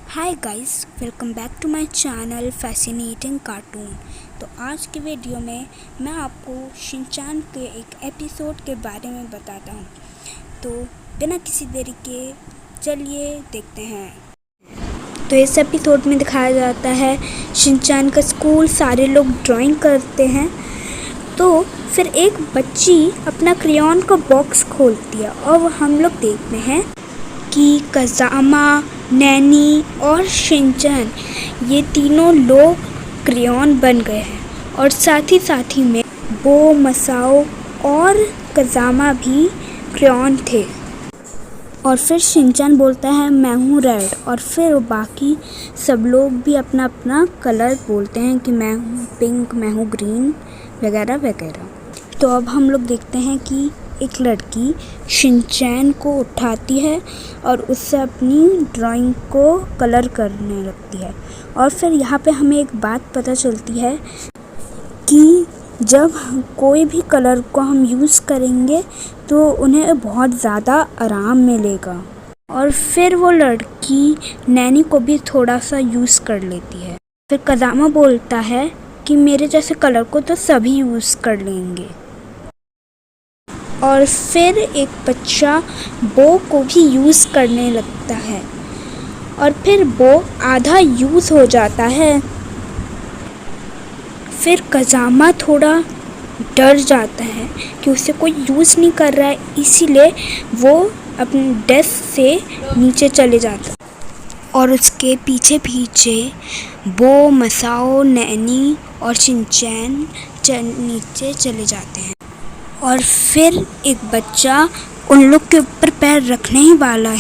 Hi guys, welcome back to my channel fascinating cartoon. तो आज की वीडियो में मैं आपको शिनचैन के एक एपिसोड के बारे में बताता हूँ। तो बिना किसी देरी के चलिए देखते हैं। तो इस एपिसोड में दिखाया जाता है शिनचैन का स्कूल, सारे लोग ड्राइंग करते हैं। तो फिर एक बच्ची अपना क्रेयॉन का बॉक्स खोलती है और हम लोग देखते हैं कि कज़ामा, नैनी और शिनचैन ये तीनों लोग क्रेयॉन बन गए हैं और साथ ही में बो, मसाओ और कज़ामा भी क्रेयॉन थे। और फिर शिनचैन बोलता है मैं हूँ रेड, और फिर बाकी सब लोग भी अपना अपना कलर बोलते हैं कि मैं हूँ पिंक, मैं हूँ ग्रीन वगैरह वगैरह। तो अब हम लोग देखते हैं कि एक लड़की शिनचैन को उठाती है और उससे अपनी ड्राइंग को कलर करने लगती है। और फिर यहाँ पे हमें एक बात पता चलती है कि जब कोई भी कलर को हम यूज़ करेंगे तो उन्हें बहुत ज़्यादा आराम मिलेगा। और फिर वो लड़की नैनी को भी थोड़ा सा यूज़ कर लेती है। फिर कज़ामा बोलता है कि मेरे जैसे कलर को तो सभी यूज़ कर लेंगे। और फिर एक बच्चा बो को भी यूज़ करने लगता है और फिर बो आधा यूज़ हो जाता है। फिर कज़ामा थोड़ा डर जाता है कि उसे कोई यूज़ नहीं कर रहा है, इसीलिए वो अपने डेस्क से नीचे चले जाता है और उसके पीछे पीछे बो, मसाओ, नैनी और शिनचैन नीचे चले जाते हैं। और फिर एक बच्चा उन लोग के ऊपर पैर रखने ही वाला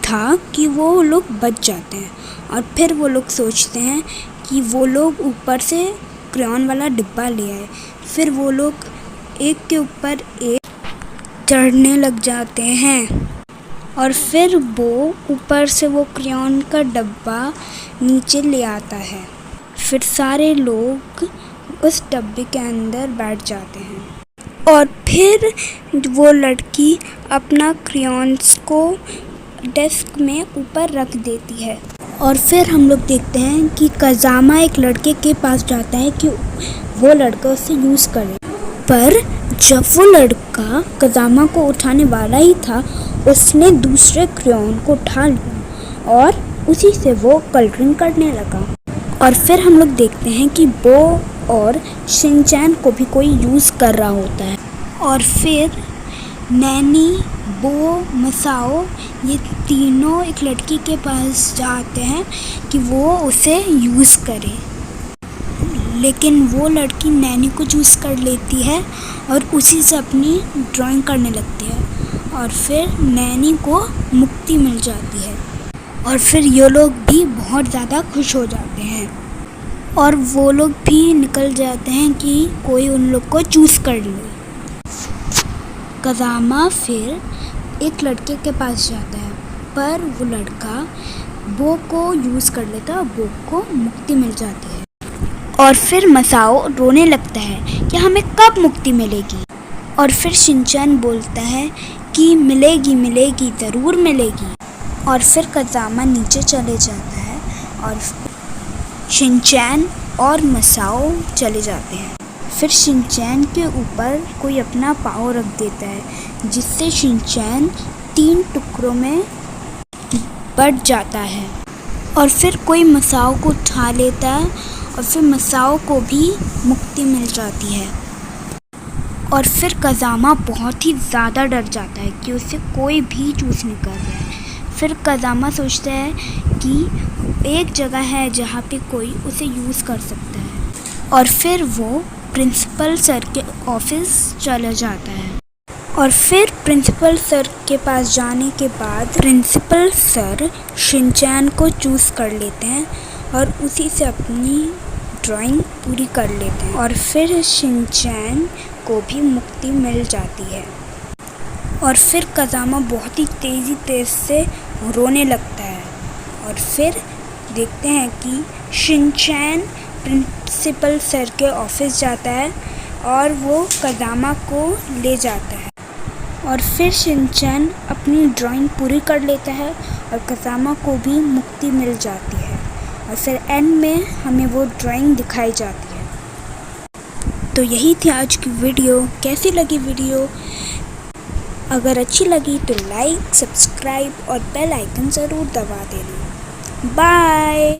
था कि वो लोग बच जाते हैं। और फिर वो लोग सोचते हैं कि वो लोग ऊपर से क्रेयॉन वाला डिब्बा ले आए। फिर वो लोग एक के ऊपर एक चढ़ने लग जाते हैं और फिर वो ऊपर से वो क्रेयॉन का डब्बा नीचे ले आता है। फिर सारे लोग उस डब्बे के अंदर बैठ जाते हैं और फिर वो लड़की अपना क्रेयॉन्स को डेस्क में ऊपर रख देती है। और फिर हम लोग देखते हैं कि कज़ामा एक लड़के के पास जाता है कि वो लड़का उसे यूज़ करे। पर जब वो लड़का कज़ामा को उठाने वाला ही था, उसने दूसरे क्रेयॉन को उठा लिया और उसी से वो कलरिंग करने लगा। और फिर हम लोग देखते हैं कि बो और शिनचैन को भी कोई यूज़ कर रहा होता है। और फिर नैनी, बो, मसाओ ये तीनों एक लड़की के पास जाते हैं कि वो उसे यूज़ करे, लेकिन वो लड़की नैनी को चूज़ कर लेती है और उसी से अपनी ड्राइंग करने लगती है। और फिर नैनी को मुक्ति मिल जाती है और फिर ये लोग भी बहुत ज़्यादा खुश हो जाते हैं और वो लोग भी निकल जाते हैं कि कोई उन लोग को चूज़ कर ले। कज़ामा फिर एक लड़के के पास जाता है, पर वो लड़का बो को यूज़ कर लेता है और बो को मुक्ति मिल जाती है। और फिर मसाओ रोने लगता है कि हमें कब मुक्ति मिलेगी। और फिर शिनचैन बोलता है कि मिलेगी मिलेगी, ज़रूर मिलेगी। और फिर कज़ामा नीचे चले जाता है और शिनचैन और मसाओ चले जाते हैं। फिर शिनचैन के ऊपर कोई अपना पाँव रख देता है, जिससे शिनचैन 3 टुकड़ों में बट जाता है। और फिर कोई मसाओ को उठा लेता है और फिर मसाओ को भी मुक्ति मिल जाती है। और फिर कज़ामा बहुत ही ज़्यादा डर जाता है कि उसे कोई भी चूज़ नहीं कर रहा है। फिर कज़ामा सोचता है कि एक जगह है जहाँ पे कोई उसे यूज़ कर सकता है। और फिर वो प्रिंसिपल सर के ऑफिस चला जाता है। और फिर प्रिंसिपल सर के पास जाने के बाद प्रिंसिपल सर शिनचैन को चूज़ कर लेते हैं और उसी से अपनी ड्राइंग पूरी कर लेते हैं। और फिर शिनचैन को भी मुक्ति मिल जाती है। और फिर कज़ामा बहुत ही तेज़ से रोने लगता है। और फिर देखते हैं कि शिनचैन प्रिंसिपल सर के ऑफिस जाता है और वो कज़ामा को ले जाता है। और फिर शिनचैन अपनी ड्राइंग पूरी कर लेता है और काज़ामा को भी मुक्ति मिल जाती है और फिर एंड में हमें वो ड्राइंग दिखाई जाती है। तो यही थी आज की वीडियो। कैसी लगी वीडियो? अगर अच्छी लगी तो लाइक, सब्सक्राइब और बेल आइकन ज़रूर दबा देना। बाय।